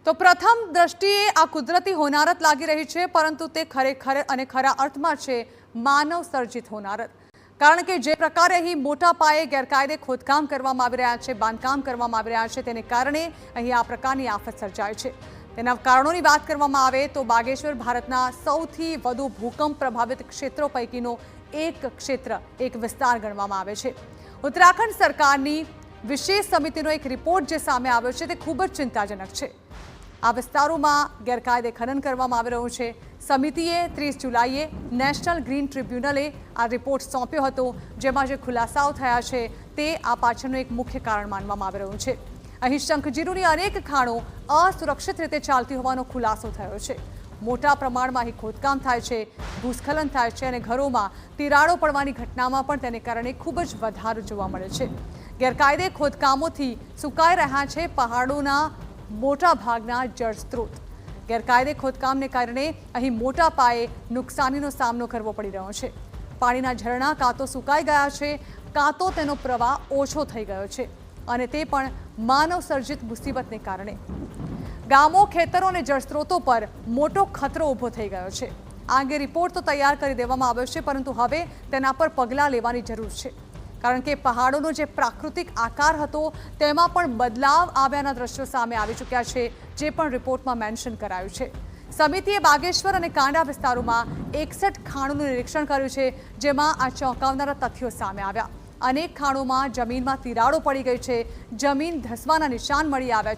તો પ્રથમ દ્રષ્ટિએ આ કુદરતી હોનારત લાગી રહી છે, પરંતુ તે ખરેખર અને ખરા અર્થમાં છે માનવ સર્જિત હોનારત। કારણ કે જે પ્રકારે અહીં મોટા પાયે ગેરકાયદે ખોદકામ કરવામાં આવી રહ્યા છે, બાંધકામ કરવામાં આવી રહ્યા છે, તેને કારણે અહીં આ પ્રકારની આફત સર્જાય છે। તેના કારણોની વાત કરવામાં આવે તો બાગેશ્વર ભારતના સૌથી વધુ ભૂકંપ પ્રભાવિત ક્ષેત્રો પૈકીનો એક ક્ષેત્ર, એક વિસ્તાર ગણવામાં આવે છે। ઉત્તરાખંડ સરકારની વિશેષ સમિતિનો એક રિપોર્ટ જે સામે આવ્યો છે તે ખૂબ જ ચિંતાજનક છે। આ વિસ્તારોમાં ગેરકાયદે ખનન કરવામાં આવી રહ્યું છે। સમિતિએ 30 જુલાઈએ નેશનલ ગ્રીન ટ્રિબ્યુનલે આ રિપોર્ટ સોંપ્યો હતો, જેમાં જે ખુલાસાઓ થયા છે તે આ પાછળનું એક મુખ્ય કારણ માનવામાં આવી રહ્યું છે। અહીં શંખજીરુની અનેક ખાણો અસુરક્ષિત રીતે ચાલતી હોવાનો ખુલાસો થયો છે। મોટા પ્રમાણમાં અહીં ખોદકામ થાય છે, ભૂસ્ખલન થાય છે અને ઘરોમાં તિરાડો પડવાની ઘટનામાં પણ તેને કારણે ખૂબ જ વધારો જોવા મળે છે। ગેરકાયદે ખોદકામોથી સુકાઈ રહ્યા છે પહાડોના મોટા ભાગના જળસ્ત્રોત। ગેરકાયદે ખોદકામને કારણે અહીં મોટા પાયે નુકસાનીનો સામનો કરવો પડી રહ્યો છે। પાણીના ઝરણા કાં તો સુકાઈ ગયા છે, કાં તો તેનો પ્રવાહ ઓછો થઈ ગયો છે, અને તે પણ માનવ સર્જિત મુસીબતને કારણે। ગામો, ખેતરો અને જળસ્ત્રોતો પર મોટો ખતરો ઊભો થઈ ગયો છે। આ અંગે રિપોર્ટ તો તૈયાર કરી દેવામાં આવ્યો છે, પરંતુ હવે તેના પર પગલાં લેવાની જરૂર છે। કારણ કે પહાડોનો જે પ્રાકૃતિક આકાર હતો તેમાં પણ બદલાવ આવ્યાના દ્રશ્યો સામે આવી ચૂક્યા છે, જે પણ રિપોર્ટમાં મેન્શન કરાયું છે। સમિતિએ બાગેશ્વર અને કાંડા વિસ્તારોમાં 61 ખાણોનું નિરીક્ષણ કર્યું છે, જેમાં આ ચોંકાવનારા તથ્યો સામે આવ્યા। અનેક ખાણોમાં જમીનમાં તિરાડો પડી ગઈ છે, જમીન ધસવાના નિશાન મળી આવ્યા છે।